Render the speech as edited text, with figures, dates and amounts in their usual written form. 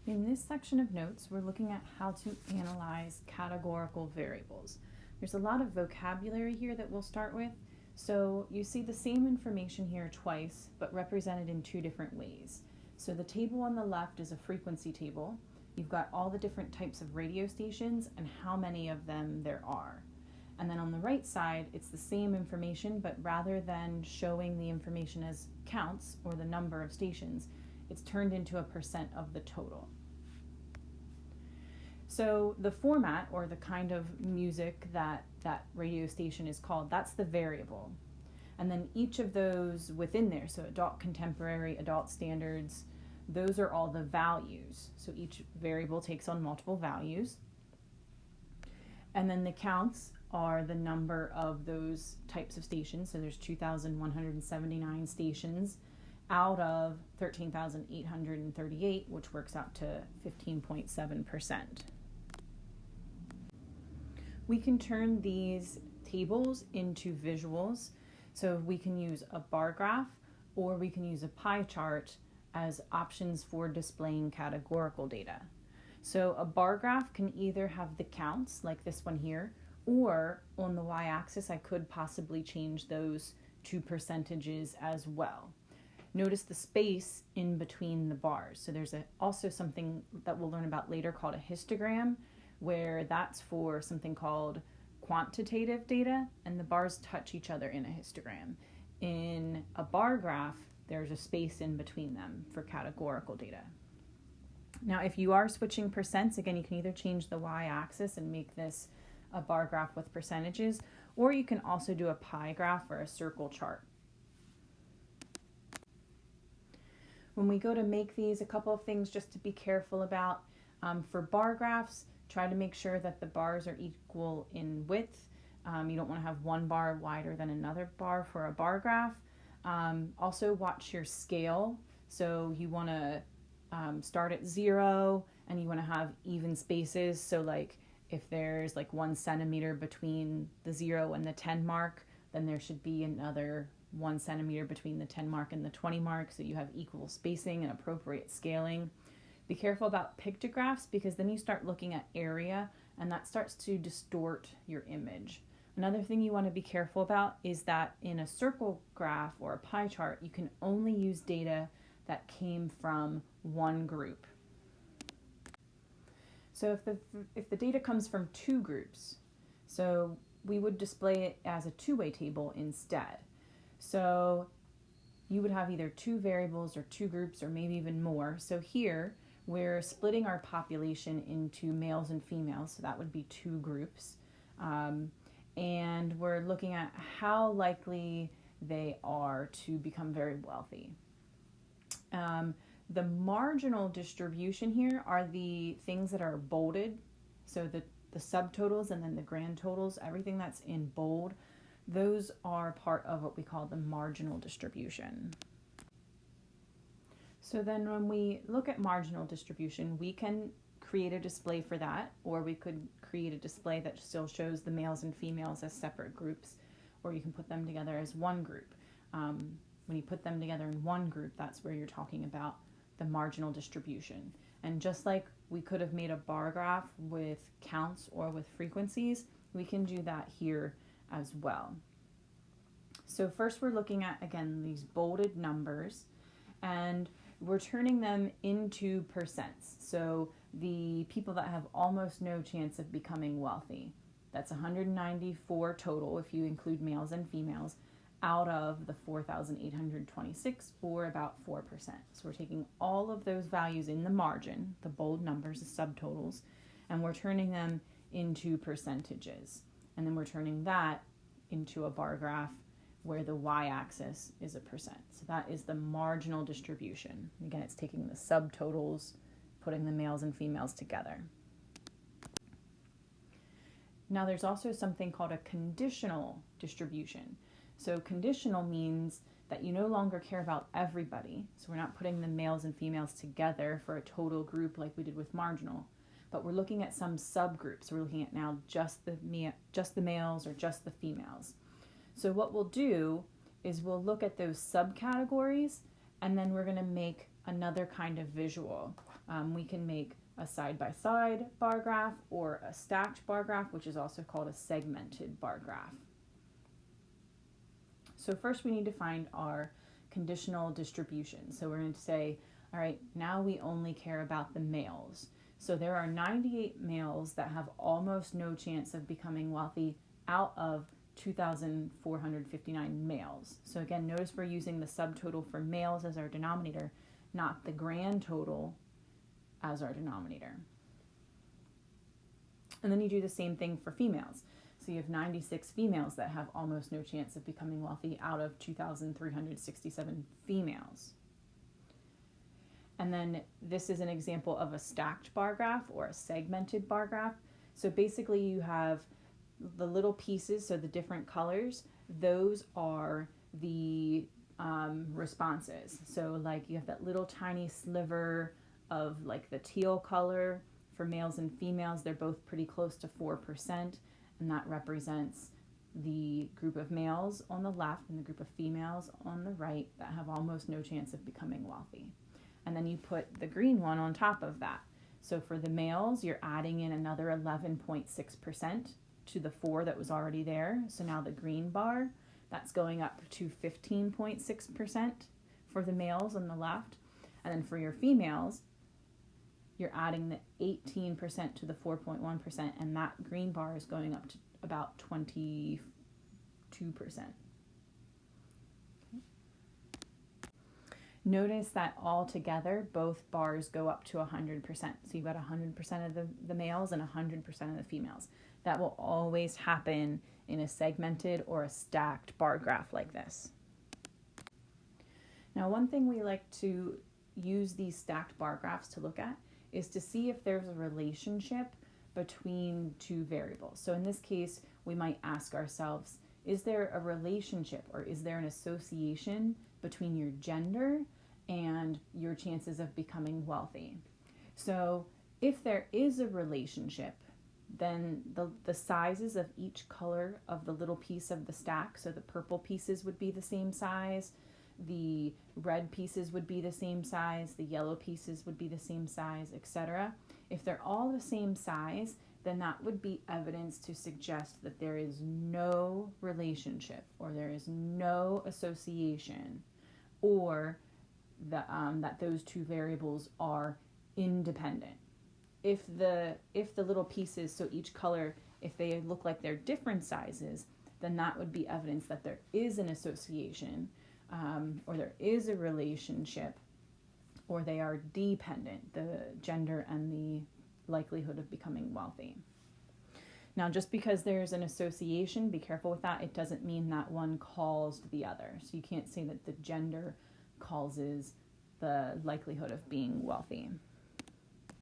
In this section of notes, we're looking at how to analyze categorical variables. There's a lot of vocabulary here that we'll start with. So you see the same information here twice, but represented in two different ways. So the table on the left is a frequency table. You've got all the different types of radio stations and how many of them there are. And then on the right side, it's the same information, but rather than showing the information as counts or the number of stations, it's turned into a percent of the total. So the format, or the kind of music that radio station is called, that's the variable. And then each of those within there, so adult contemporary, adult standards, those are all the values. So each variable takes on multiple values. And then the counts are the number of those types of stations. So there's 2,179 stations out of 13,838, which works out to 15.7%. We can turn these tables into visuals. So we can use a bar graph or we can use a pie chart as options for displaying categorical data. So a bar graph can either have the counts, like this one here, or on the y-axis I could possibly change those to percentages as well. Notice the space in between the bars. So there's also something that we'll learn about later called a histogram, where that's for something called quantitative data, and the bars touch each other in a histogram. In a bar graph, there's a space in between them for categorical data. Now, if you are switching percents, again, you can either change the y-axis and make this a bar graph with percentages, or you can also do a pie graph or a circle chart. When we go to make these, a couple of things just to be careful about. For bar graphs, try to make sure that the bars are equal in width. You don't want to have one bar wider than another bar for a bar graph. Also watch your scale. So you want to start at 0 and you want to have even spaces. So like if there's like 1 centimeter between the 0 and the 10 mark, then there should be another 1 centimeter between the 10 mark and the 20 mark, so you have equal spacing and appropriate scaling. Be careful about pictographs, because then you start looking at area and that starts to distort your image. Another thing you want to be careful about is that in a circle graph or a pie chart, you can only use data that came from one group. So if the data comes from two groups, so we would display it as a two-way table instead. So you would have either two variables or two groups or maybe even more. So here we're splitting our population into males and females, so that would be two groups. And we're looking at how likely they are to become very wealthy. The marginal distribution here are the things that are bolded, so the subtotals and then the grand totals, everything that's in bold, those are part of what we call the marginal distribution. So then when we look at marginal distribution, we can create a display for that, or we could create a display that still shows the males and females as separate groups, or you can put them together as one group. When you put them together in one group, that's where you're talking about the marginal distribution. And just like we could have made a bar graph with counts or with frequencies, we can do that here as well. So first we're looking at, again, these bolded numbers, and we're turning them into percents. So the people that have almost no chance of becoming wealthy, that's 194 total if you include males and females, out of the 4,826, or about 4%. So we're taking all of those values in the margin, the bold numbers, the subtotals, and we're turning them into percentages. And then we're turning that into a bar graph where the y-axis is a percent. So that is the marginal distribution. Again, it's taking the subtotals, putting the males and females together. Now there's also something called a conditional distribution. So conditional means that you no longer care about everybody. So we're not putting the males and females together for a total group like we did with marginal, but we're looking at some subgroups. We're looking at now just the males or just the females. So what we'll do is we'll look at those subcategories, and then we're going to make another kind of visual. We can make a side-by-side bar graph or a stacked bar graph, which is also called a segmented bar graph. So first we need to find our conditional distribution. So we're going to say, all right, now we only care about the males. So there are 98 males that have almost no chance of becoming wealthy out of 2,459 males. So again, notice we're using the subtotal for males as our denominator, not the grand total as our denominator. And then you do the same thing for females. So you have 96 females that have almost no chance of becoming wealthy out of 2,367 females. And then this is an example of a stacked bar graph or a segmented bar graph. So basically you have the little pieces, so the different colors, those are the responses. So like you have that little tiny sliver of like the teal color for males and females. They're both pretty close to 4%, and that represents the group of males on the left and the group of females on the right that have almost no chance of becoming wealthy. And then you put the green one on top of that. So for the males, you're adding in another 11.6% to the 4 that was already there. So now the green bar, that's going up to 15.6% for the males on the left. And then for your females, you're adding the 18% to the 4.1%, and that green bar is going up to about 22%. Notice that all together, both bars go up to 100%. So you've got 100% of the males and 100% of the females. That will always happen in a segmented or a stacked bar graph like this. Now, one thing we like to use these stacked bar graphs to look at is to see if there's a relationship between two variables. So in this case, we might ask ourselves, is there a relationship or is there an association between your gender and your chances of becoming wealthy? So if there is a relationship, then the sizes of each color of the little piece of the stack, so the purple pieces would be the same size, the red pieces would be the same size, the yellow pieces would be the same size, etc. If they're all the same size, then that would be evidence to suggest that there is no relationship or there is no association, or that those two variables are independent. If the little pieces, so each color, if they look like they're different sizes, then that would be evidence that there is an association, or there is a relationship, or they are dependent, the gender and the likelihood of becoming wealthy. Now, just because there's an association, be careful with that. It doesn't mean that one caused the other. So you can't say that the gender causes the likelihood of being wealthy.